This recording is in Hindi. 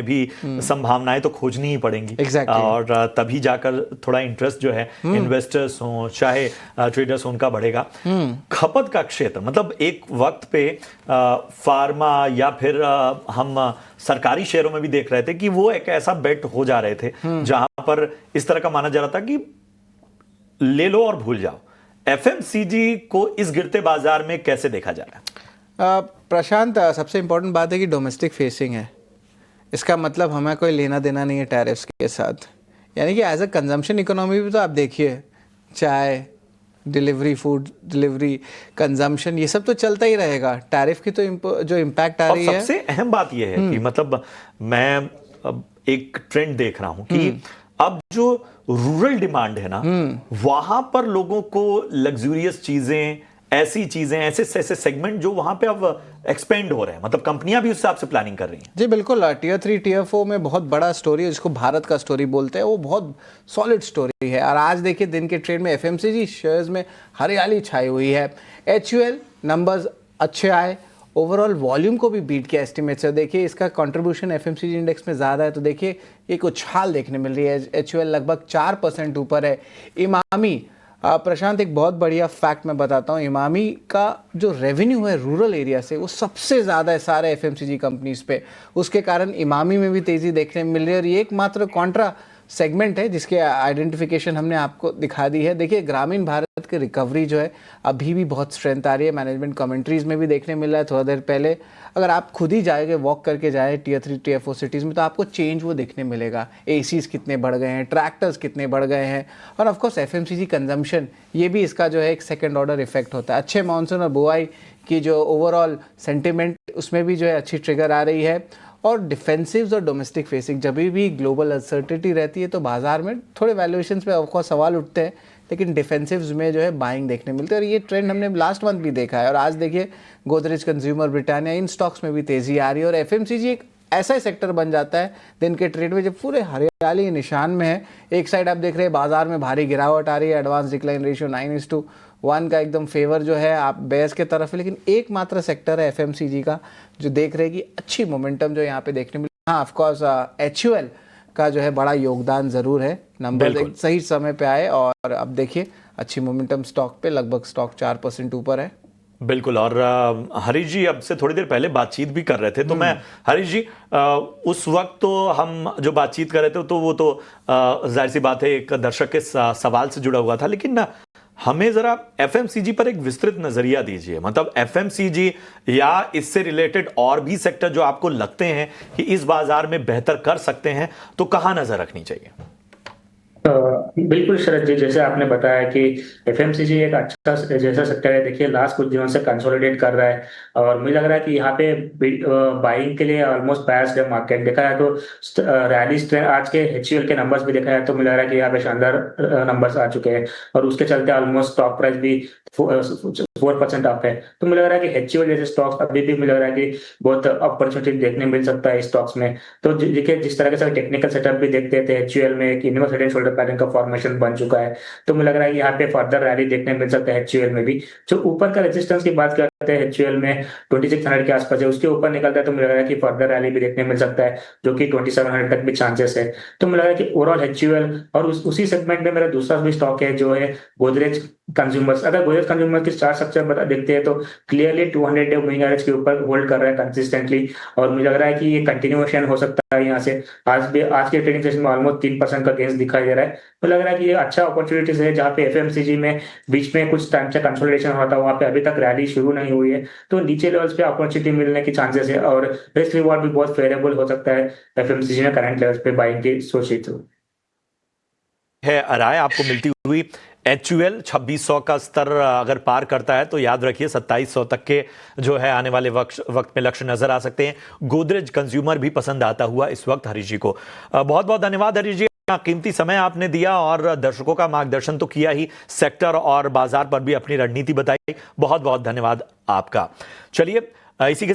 भी संभावनाएं तो खोजनी ही पड़ेंगी। Exactly. और तभी जाकर थोड़ा इंटरेस्ट जो है इन्वेस्टर्स हों चाहे ट्रेडर्स हों उनका बढ़ेगा। खपत का क्षेत्र मतलब एक वक्त पे फार्मा या फिर हम सरकारी शेयरों में भी देख रहे थे कि वो एक ऐसा बेट हो जा रहे थे जहां पर इस तरह का माना जा रहा था कि ले लो और भूल जाओ। एफएमसीजी को इस गिरते बाजार में कैसे देखा जा रहा है? प्रशांत, सबसे इंपॉर्टेंट बात है कि डोमेस्टिक फेसिंग है। इसका मतलब हमें कोई लेना देना नहीं है टैरिफ्स के साथ। यानी कि एज अ कंजम्पशन इकोनॉमी भी तो आप देखिए, चाय डिलीवरी, फूड डिलीवरी, कंजम्पशन, ये सब तो चलता ही रहेगा। टैरिफ की तो जो इम्पैक्ट आ रही है। सबसे अहम बात यह है कि मतलब मैं एक ट्रेंड देख रहा हूं कि अब जो रूरल डिमांड है ना, वहां पर लोगों को लग्जूरियस चीजें, ऐसी चीजें, ऐसे ऐसे सेगमेंट जो वहां पे अब एक्सपेंड हो रहे हैं, मतलब कंपनियां भी उस हिसाब से प्लानिंग कर रही हैं। जी बिल्कुल। टियर 3 टियर 4 में बहुत बड़ा स्टोरी है, जिसको भारत का स्टोरी बोलते हैं, वो बहुत सॉलिड स्टोरी है। और आज देखिए दिन के ट्रेड में एफएमसीजी शेयर्स में हरियाली छाई हुई है। एचयूएल नंबर्स अच्छे आए, ओवरऑल वॉल्यूम को भी बीट किया एस्टिमेट से। देखिए इसका कंट्रीब्यूशन एफएमसीजी इंडेक्स में ज़्यादा है, तो देखिए एक उछाल देखने मिल रही है। एचयूएल लगभग 4% ऊपर है। इमामी, प्रशांत एक बहुत बढ़िया फैक्ट मैं बताता हूँ, इमामी का जो रेवेन्यू है रूरल एरिया से वो सबसे ज़्यादा है सारे एफएमसीजी कंपनीज पे। उसके कारण इमामी में भी तेज़ी देखने मिल रही है। और ये एकमात्र कॉन्ट्रा सेगमेंट है जिसके आइडेंटिफिकेशन हमने आपको दिखा दी है। देखिए ग्रामीण भारत की रिकवरी जो है अभी भी बहुत स्ट्रेंथ आ रही है। मैनेजमेंट कमेंट्रीज में भी देखने मिल रहा है थोड़ा देर पहले। अगर आप खुद ही जाएंगे, वॉक करके जाए टियर 3 टियर 4 सिटीज़ में, तो आपको चेंज वो देखने मिलेगा। एसीज कितने बढ़ गए हैं, ट्रैक्टर्स कितने बढ़ गए हैं, और ऑफकोर्स एफएमसीजी कंजम्पशन, ये भी इसका जो है एक सेकेंड ऑर्डर इफेक्ट होता है। अच्छे मानसून और बुआई की जो ओवरऑल सेंटिमेंट, उसमें भी जो है अच्छी ट्रिगर आ रही है। और डिफेंसिव्स और डोमेस्टिक फेसिंग, जब भी ग्लोबल अनसर्टिनिटी रहती है तो बाजार में थोड़े वैल्यूएशंस पे ऑफकोर्स सवाल उठते हैं, लेकिन डिफेंसिव्स में जो है बाइंग देखने मिलती है। और ये ट्रेंड हमने लास्ट मंथ भी देखा है। और आज देखिए गोदरेज कंज्यूमर, ब्रिटानिया, इन स्टॉक्स में भी तेज़ी आ रही है। और एफएमसीजी एक ऐसा ही सेक्टर बन जाता है दिन के ट्रेड में जब पूरे हरियाली निशान में है। एक साइड आप देख रहे हैं बाजार में भारी गिरावट आ रही है, एडवांस डिक्लाइन रेशियो 9:1 का एकदम फेवर जो है आप बेस के तरफ है। लेकिन एकमात्र सेक्टर है एफएमसीजी का जो देख रहे हैं कि अच्छी मोमेंटम जो यहाँ पे देखने मिली। हाँ ऑफकोर्स एचयूएल का जो है बड़ा योगदान जरूर है, नंबर सही समय पे आए। और अब देखिए अच्छी मोमेंटम स्टॉक पे, लगभग स्टॉक 4% ऊपर है। बिल्कुल। और हरीश जी अब से थोड़ी देर पहले बातचीत भी कर रहे थे, तो मैं हरीश जी उस वक्त तो हम जो बातचीत कर रहे थे तो वो तो जाहिर सी बात है एक दर्शक के सवाल से जुड़ा हुआ था, लेकिन हमें जरा एफएमसीजी पर एक विस्तृत नजरिया दीजिए। मतलब एफएमसीजी या इससे रिलेटेड और भी सेक्टर जो आपको लगते हैं कि इस बाजार में बेहतर कर सकते हैं, तो कहां नजर रखनी चाहिए? बिल्कुल शरद जी, जैसे आपने बताया कि एफएमसीजी एक अच्छा जैसा सेक्टर है। देखिए लास्ट कुछ दिनों से कंसोलिडेट कर रहा है और मुझे लग रहा है कि यहाँ पे बाइंग के लिए ऑलमोस्ट बायस्ड है मार्केट। देखा है तो रैली स्ट्रेंथ, आज के एचयूएल के नंबर्स भी देखा है तो मुझे लग रहा है कि यहाँ पे शानदार नंबर्स आ चुके हैं और उसके चलते ऑलमोस्ट स्टॉक प्राइस भी 4% अप है। तो मुझे लग रहा है कि एचयूएल जैसे स्टॉक्स अभी भी मुझे लग रहा है कि बहुत अपॉर्चुनिटी देखने मिल सकता है स्टॉक्स में। तो देखिए जिस तरह के टेक्निकल सेटअप भी देखते थे एचयूएल में, एक inverse head and shoulder pattern का फॉर्मेशन बन चुका है, तो मुझे लग रहा है कि यहाँ पे फर्दर रैली देखने मिल सकता है एचयूएल में भी। जो ऊपर का रेजिस्टेंस की बात करते हैं एचयूएल में 2600 के आसपास है, उसके ऊपर निकलता है तो मुझे लग रहा है कि फर्दर रैली भी देखने मिल सकता है, जो कि 2700 तक भी चांसेस है। तो मुझे लग रहा है कि ओवरऑल एचयूएल और उसी सेगमेंट में मेरा दूसरा भी स्टॉक है जो है गोदरेज कंज्यूमर्स। अगर गोदरेज कंज्यूमर की चार्ट स्ट्रक्चर देखते हैं तो क्लियरली 200 डे मूविंग एवरेज के ऊपर होल्ड कर रहा है कंसिस्टेंटली, और मुझे लग रहा है कि ये कंटिन्यूएशन हो सकता है यहाँ से। आज के ट्रेडिंग सेशन में ऑलमोस्ट 3% का गेंस दिखाई दे रहा है। तो लग रहा है कि ये अच्छा अपॉर्चुनिटीज है जहाँ पे एफएमसीजी में बीच में कुछ टाइम से कंसोलिडेशन हुआ था, वहाँ पे अभी तक रैली शुरू नहीं हुई है, तो नीचे लेवल्स पे अपॉर्चुनिटी मिलने की चांसेस है और रिस्क रिवॉर्ड भी बहुत फेवरेबल हो सकता है एफएमसीजी में करंट लेवल्स पे बाइंग की सोची तो है। राय आपको मिलती हुई एचयूएल 2600 का स्तर अगर पार करता है तो याद रखिए 2700 तक के जो है आने वाले वक्त में लक्ष्य नजर आ सकते हैं। गोदरेज कंज्यूमर भी पसंद आता हुआ इस वक्त हरीश जी को। बहुत बहुत धन्यवाद हरीश जी, कीमती समय आपने दिया और दर्शकों का मार्गदर्शन तो किया ही, सेक्टर और बाजार पर भी अपनी रणनीति बताई। बहुत बहुत धन्यवाद आपका। चलिए इसी के